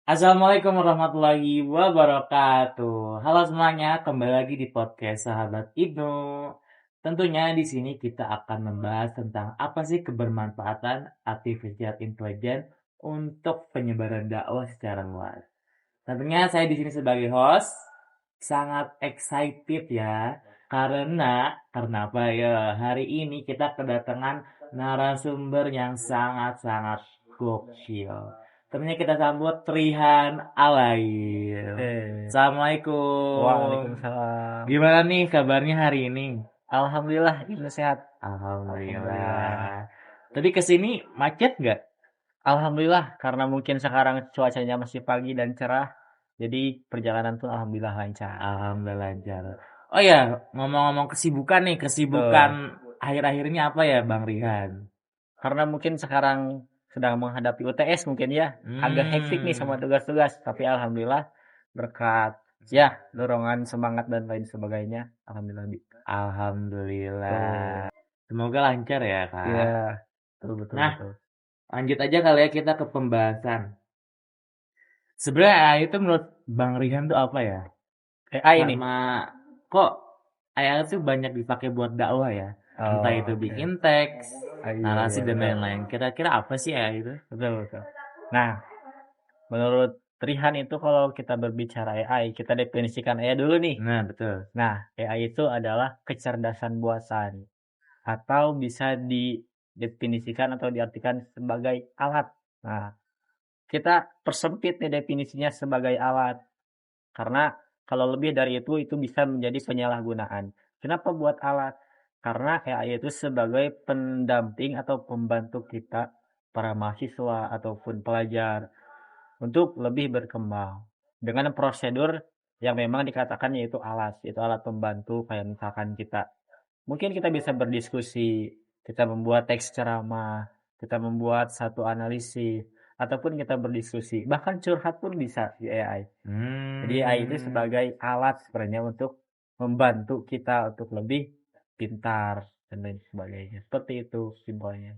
Assalamualaikum warahmatullahi wabarakatuh. Halo semuanya, kembali lagi di podcast Sahabat Ibnu. Tentunya di sini kita akan membahas tentang apa sih kebermanfaatan artificial intelligence untuk penyebaran dakwah secara luas. Tentunya saya di sini sebagai host sangat excited ya, karena apa ya? Hari ini kita kedatangan narasumber yang sangat-sangat gokil. Tentunya kita sambut Trihan Alail. Assalamualaikum. Waalaikumsalam. Gimana nih kabarnya hari ini? Alhamdulillah, Ibnu sehat. Alhamdulillah. Tadi kesini macet nggak? Alhamdulillah, karena mungkin sekarang cuacanya masih pagi dan cerah, jadi perjalanan tuh alhamdulillah lancar. Alhamdulillah lancar. Oh ya, ngomong-ngomong kesibukan nih, kesibukan Betul. akhir-akhir ini apa ya Bang Rihan? Karena mungkin sekarang sedang menghadapi UTS mungkin ya, agak hektik nih sama Hmm, tugas-tugas, tapi alhamdulillah berkat ya dorongan semangat dan lain sebagainya, alhamdulillah. Alhamdulillah. Tuh, Semoga lancar ya Kak. ya, betul betul Nah, betul. lanjut aja kali ya kita ke pembahasan. Sebenarnya AI itu menurut Bang Rihan tuh apa ya? AI nih. Karena kok AI itu banyak dipakai buat dakwah ya. Entah Oh, itu oke. bikin teks, Iya, narasi iya, dan betul. lain-lain. Kira-kira apa sih AI itu? Betul, betul. Nah, menurut Trihan itu kalau kita berbicara AI, kita definisikan AI dulu nih. Nah, betul. Nah, AI itu adalah kecerdasan buatan atau bisa didefinisikan atau diartikan sebagai alat. Nah, kita persempit nih definisinya sebagai alat karena kalau lebih dari itu bisa menjadi penyalahgunaan. Kenapa buat alat? Karena AI itu sebagai pendamping atau pembantu kita para mahasiswa ataupun pelajar untuk lebih berkembang dengan prosedur yang memang dikatakan yaitu alat pembantu kayak misalkan kita bisa berdiskusi, kita membuat teks ceramah, kita membuat satu analisis ataupun kita berdiskusi, bahkan curhat pun bisa di AI. Jadi AI itu Hmm. sebagai alat sebenarnya untuk membantu kita untuk lebih pintar dan lain sebagainya. Seperti itu simpelnya.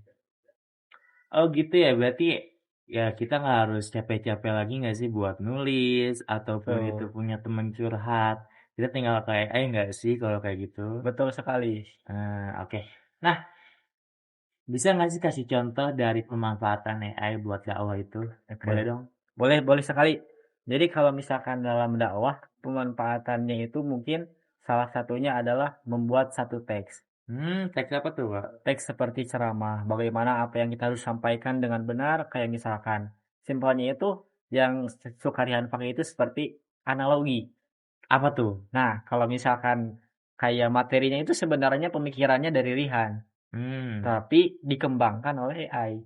Oh gitu ya, berarti ya kita nggak harus capek-capek lagi nggak sih buat nulis ataupun itu So, punya teman curhat. Kita tinggal kayak nggak sih kalau kayak gitu. betul sekali. Oke. Nah, bisa nggak sih kasih contoh dari pemanfaatan AI buat dakwah itu? Oke. Boleh dong? Boleh, boleh sekali. Jadi kalau misalkan dalam dakwah, pemanfaatannya itu mungkin salah satunya adalah membuat satu teks. Teks apa tuh, Pak? Teks seperti ceramah, bagaimana apa yang kita harus sampaikan dengan benar, kayak misalkan. Simpelnya itu yang Sukarian pakai itu seperti analogi. Apa tuh? Nah, kalau misalkan kayak materinya itu sebenarnya pemikirannya dari Rihan, Hmm, tapi dikembangkan oleh AI.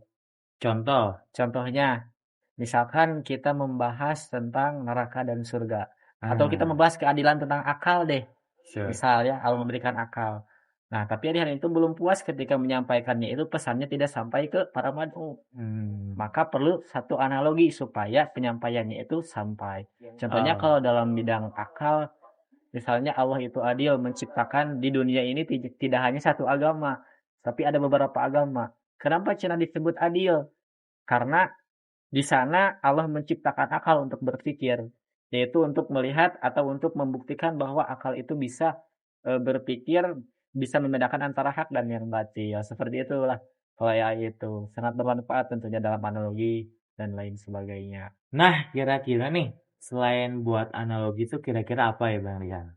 contoh. Contohnya, misalkan kita membahas tentang neraka dan surga. Atau kita Ah, membahas keadilan tentang akal deh. sure. Misalnya Allah memberikan akal. Nah, tapi hari itu belum puas ketika menyampaikannya itu pesannya tidak sampai ke para mad'u. Hmm. Maka perlu satu analogi supaya penyampaiannya itu sampai. Contohnya Oh. kalau dalam bidang akal, misalnya Allah itu adil menciptakan di dunia ini tidak hanya satu agama, tapi ada beberapa agama. Kenapa Cina disebut adil? Karena di sana Allah menciptakan akal untuk berpikir, yaitu untuk melihat atau untuk membuktikan bahwa akal itu bisa berpikir, bisa membedakan antara hak dan yang batil. Seperti itulah kalau AI itu sangat bermanfaat tentunya dalam analogi dan lain sebagainya. Nah, kira-kira nih, selain buat analogi itu kira-kira apa ya, Bang Rian?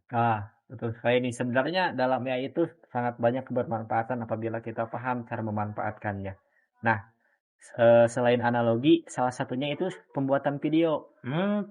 Betul sekali nih. Sebenarnya dalam AI itu sangat banyak kebermanfaatan apabila kita paham cara memanfaatkannya. Nah, selain analogi, salah satunya itu pembuatan video.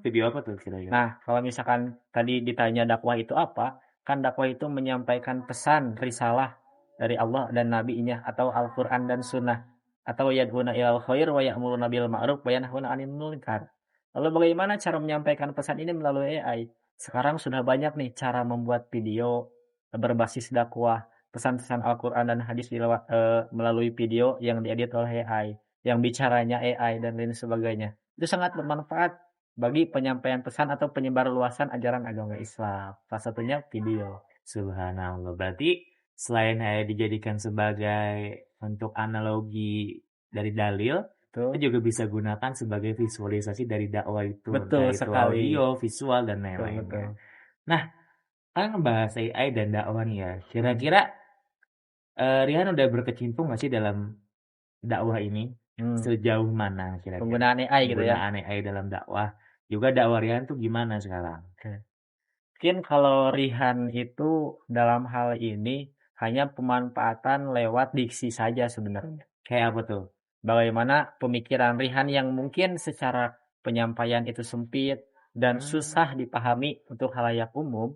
Video apa tuh kira-kira? Nah, kalau misalkan tadi ditanya dakwah itu apa, kan dakwah itu menyampaikan pesan, risalah dari Allah dan Nabi-Nya atau Al-Quran dan Sunnah. Atau yadhuna ilal khair wa ya'muruna bil ma'ruf wa yanhauna 'anil munkar. Lalu bagaimana cara menyampaikan pesan ini melalui AI? Sekarang sudah banyak nih cara membuat video berbasis dakwah, pesan-pesan Al-Quran dan hadis melalui video yang diedit oleh AI, yang bicaranya AI dan lain sebagainya. Itu sangat bermanfaat bagi penyampaian pesan atau penyebarluasan ajaran agama Islam. Salah satunya video. Subhanallah. Berarti selain dijadikan sebagai bentuk analogi dari dalil, Kita juga bisa gunakan sebagai visualisasi dari dakwah itu, entah Betul itu sekali. audio, visual, dan Betul, betul. lain-lainnya. Nah, kan ngebahas AI dan dakwah nih ya. Kira-kira Rihan udah berkecimpung nggak sih dalam dakwah ini? Sejauh mana kira-kira? Penggunaan AI gitu ya. Penggunaan AI dalam dakwah. Juga dakwah Rihan tuh gimana sekarang? Mungkin kalau Rihan itu dalam hal ini hanya pemanfaatan lewat diksi saja sebenarnya. Kayak apa tuh? Bagaimana pemikiran Rihan yang mungkin secara penyampaian itu sempit dan susah dipahami untuk halayak umum.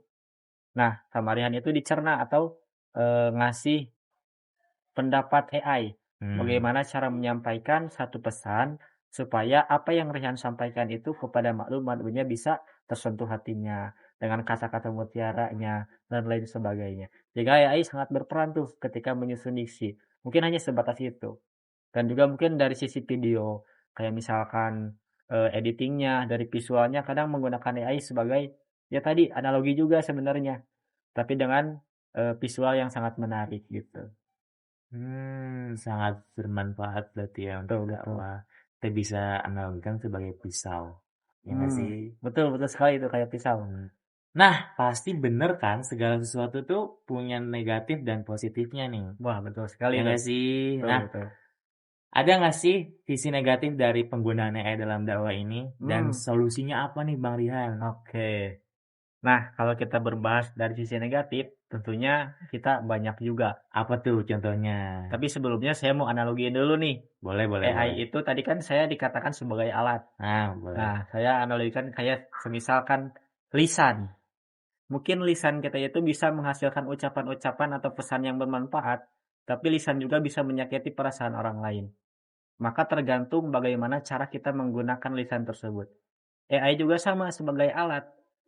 Nah, sama Rihan itu dicerna atau ngasih pendapat AI. Bagaimana cara menyampaikan satu pesan supaya apa yang Rihan sampaikan itu kepada maklum-maklumnya bisa tersentuh hatinya dengan kata-kata mutiaranya dan lain sebagainya. Jadi AI sangat berperan tuh ketika menyusun diksi. Mungkin hanya sebatas itu. Dan juga mungkin dari sisi video, kayak misalkan editingnya, dari visualnya kadang menggunakan AI sebagai ya tadi analogi juga sebenarnya, tapi dengan visual yang sangat menarik gitu. Sangat bermanfaat berarti ya untuk Betul, betul. dakwah. Kita bisa analogikan sebagai pisau. Ya nggak sih? Betul, betul sekali itu kayak pisau. Nah, pasti bener kan segala sesuatu tuh punya negatif dan positifnya nih. Wah, betul sekali Ya itu. nggak sih? Betul, Nah, betul. ada nggak sih sisi negatif dari penggunaan AI dalam dakwah ini? Dan solusinya apa nih Bang Rihan? Oke. Nah, kalau kita berbahas dari sisi negatif, tentunya kita banyak juga. Apa tuh contohnya? Tapi sebelumnya saya mau analogiin dulu nih. Boleh, boleh, AI boleh. itu tadi kan saya dikatakan sebagai alat. Boleh. Nah, saya analogikan kayak semisalkan lisan. Mungkin lisan kita itu bisa menghasilkan ucapan-ucapan atau pesan yang bermanfaat, tapi lisan juga bisa menyakiti perasaan orang lain. Maka tergantung bagaimana cara kita menggunakan lisan tersebut. AI juga sama sebagai alat.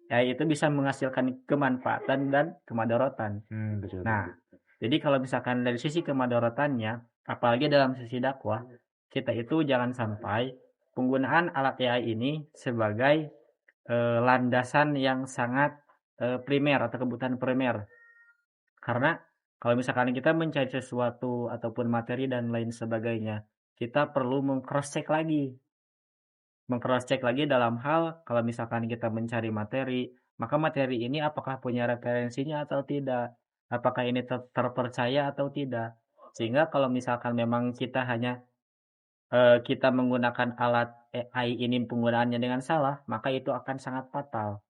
AI itu bisa menghasilkan kemanfaatan dan kemadorotan. Betul, Nah, betul. jadi kalau misalkan dari sisi kemadorotannya, apalagi dalam sisi dakwah, kita itu jangan sampai penggunaan alat AI ini sebagai landasan yang sangat primer atau kebutuhan primer. Karena kalau misalkan kita mencari sesuatu ataupun materi dan lain sebagainya, kita perlu meng-cross-check lagi. Meng-cross-check lagi dalam hal kalau misalkan kita mencari materi, maka materi ini apakah punya referensinya atau tidak? Apakah ini terpercaya atau tidak? Sehingga kalau misalkan memang kita hanya kita menggunakan alat AI ini penggunaannya dengan salah, maka itu akan sangat fatal.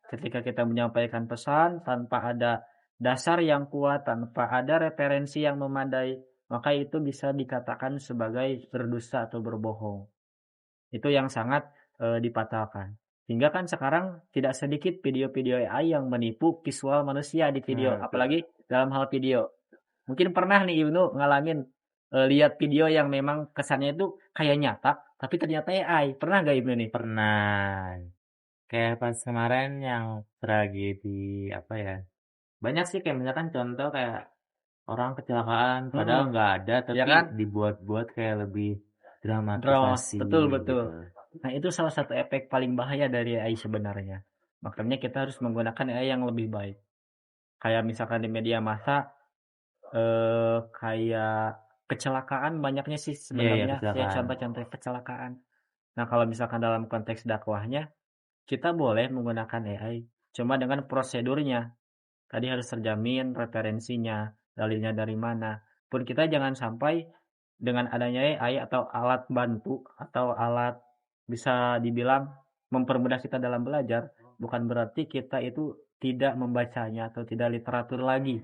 Ketika kita menyampaikan pesan tanpa ada dasar yang kuat, tanpa ada referensi yang memadai, maka itu bisa dikatakan sebagai berdusta atau berbohong. Itu yang sangat dibatalkan. Hingga kan sekarang tidak sedikit video-video AI yang menipu visual manusia di video, apalagi dalam hal video. Mungkin pernah nih Ibnu ngalamin lihat video yang memang kesannya itu kayak nyata, tapi ternyata AI. Pernah gak Ibnu nih? Pernah. Kayak pas kemarin yang tragedi apa ya? Banyak sih kayak misalkan contoh kayak orang kecelakaan padahal nggak ada Ya tapi kan? dibuat-buat kayak lebih Dramas, dramatisasi betul, gitu. betul. Nah, itu salah satu efek paling bahaya dari AI sebenarnya. Makanya kita harus menggunakan AI yang lebih baik. Kayak misalkan di media massa, kayak kecelakaan banyaknya sih Iya, iya, sebenarnya, ya kecelakaan. contoh-contoh kecelakaan. Nah, kalau misalkan dalam konteks dakwahnya, kita boleh menggunakan AI, cuma dengan prosedurnya. Tadi harus terjamin referensinya, dalilnya dari mana. Pun kita jangan sampai dengan adanya AI atau alat bantu atau alat bisa dibilang mempermudah kita dalam belajar, bukan berarti kita itu tidak membacanya atau tidak literatur lagi.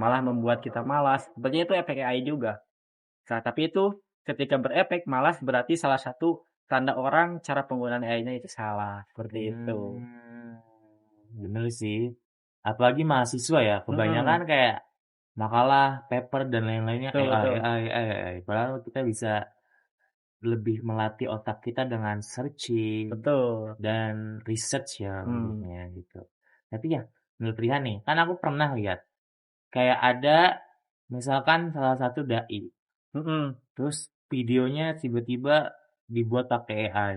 Malah membuat kita malas. Sebenarnya itu efek AI juga. Nah, tapi itu ketika berefek malas berarti salah satu tanda orang cara penggunaan AI-nya itu salah. Seperti itu. Bener sih. Apalagi mahasiswa ya, kebanyakan kayak makalah, paper dan lain-lainnya Betul, AI, betul. AI, AI. Padahal kita bisa lebih melatih otak kita dengan searching Betul. dan research ya lebihnya gitu. Tapi ya menurut Rihan nih, kan aku pernah lihat kayak ada misalkan salah satu dai, terus videonya tiba-tiba dibuat pakai AI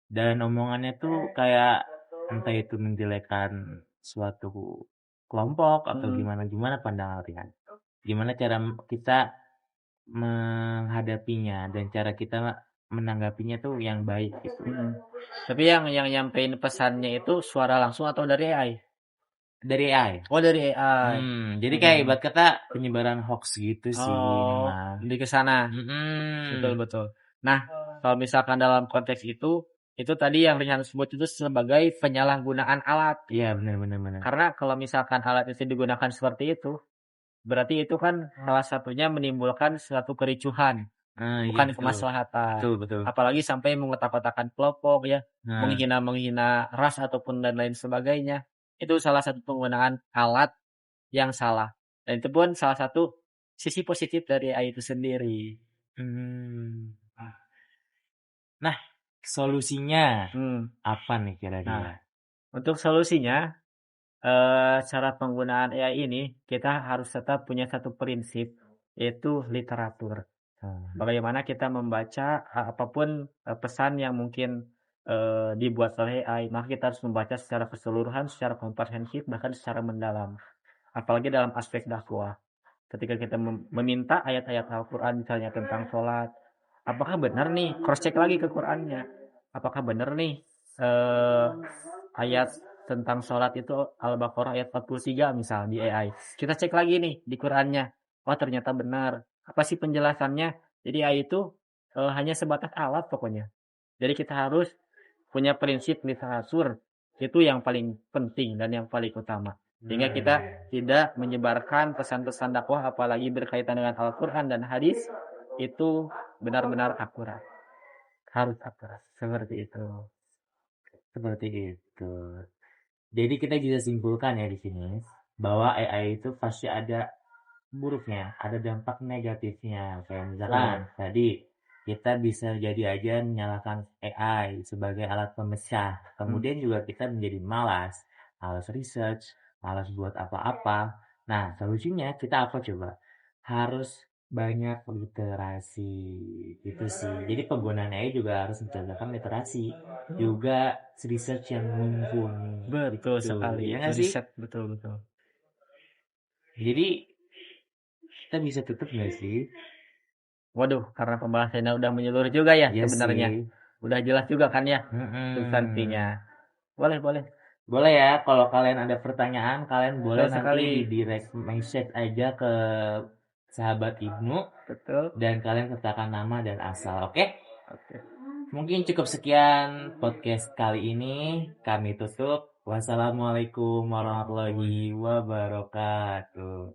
dan omongannya tuh kayak entah itu menjelekkan suatu kelompok atau gimana gimana pandangan Rihan. Gimana cara kita menghadapinya dan cara kita menanggapinya tuh yang baik gitu. Tapi yang nyampein pesannya itu suara langsung atau dari AI? Dari AI. Oh, dari AI. Jadi kayak ibarat kata penyebaran hoax gitu sih Oh, mah. lebih ke sana. Betul. Nah, kalau misalkan dalam konteks itu tadi yang Rihan sebut itu sebagai penyalahgunaan alat. Iya, benar. Karena kalau misalkan alat itu digunakan seperti itu, berarti itu kan salah satunya menimbulkan suatu kericuhan, bukan Gitu. kemaslahatan. Betul. Apalagi sampai mengotak-kotakan kelompok ya, Nah, menghina ras ataupun dan lain sebagainya. Itu salah satu penggunaan alat yang salah. Dan itu pun salah satu sisi positif dari AI itu sendiri. Nah, solusinya Hmm. apa nih Nah, kira-kira? untuk solusinya, cara penggunaan AI ini kita harus tetap punya satu prinsip, yaitu literatur. Bagaimana kita membaca apapun pesan yang mungkin dibuat oleh AI, maka kita harus membaca secara keseluruhan, secara komprehensif, bahkan secara mendalam. Apalagi dalam aspek dakwah. Ketika kita meminta ayat-ayat Al-Quran misalnya tentang sholat, apakah benar nih, cross check lagi ke Qurannya, apakah benar nih ayat tentang sholat itu Al-Baqarah ayat 43 misal di AI, kita cek lagi nih di Qurannya, oh ternyata benar, apa sih penjelasannya. Jadi AI itu hanya sebatas alat pokoknya. Jadi kita harus punya prinsip literatur, itu yang paling penting dan yang paling utama, sehingga kita tidak menyebarkan pesan-pesan dakwah apalagi berkaitan dengan Al-Quran dan hadis itu benar-benar akurat, harus akurat seperti itu. Jadi kita bisa simpulkan ya di sini bahwa AI itu pasti ada buruknya, ada dampak negatifnya. Kayak misalkan tadi kita bisa jadi aja menyalahkan AI sebagai alat pemecah. Kemudian juga kita menjadi malas research, malas buat apa-apa. Nah, solusinya kita apa coba? Harus banyak literasi gitu sih. Jadi penggunaan AI juga harus menciptakan literasi, juga research yang mumpuni. Betul Gitu. sekali, Ya itu nggak sih? riset betul. Jadi kita bisa tutup nggak sih? Waduh, karena pembahasannya udah menyeluruh juga ya Iya sebenarnya, sih. udah jelas juga kan ya substansinya. Boleh. Boleh ya, kalau kalian ada pertanyaan, kalian boleh Betul nanti sekali. di direct message aja ke sahabat Ibnu Betul. dan kalian katakan nama dan asal, oke? Oke. Mungkin cukup sekian podcast kali ini. Kami tutup. Wassalamualaikum warahmatullahi wabarakatuh.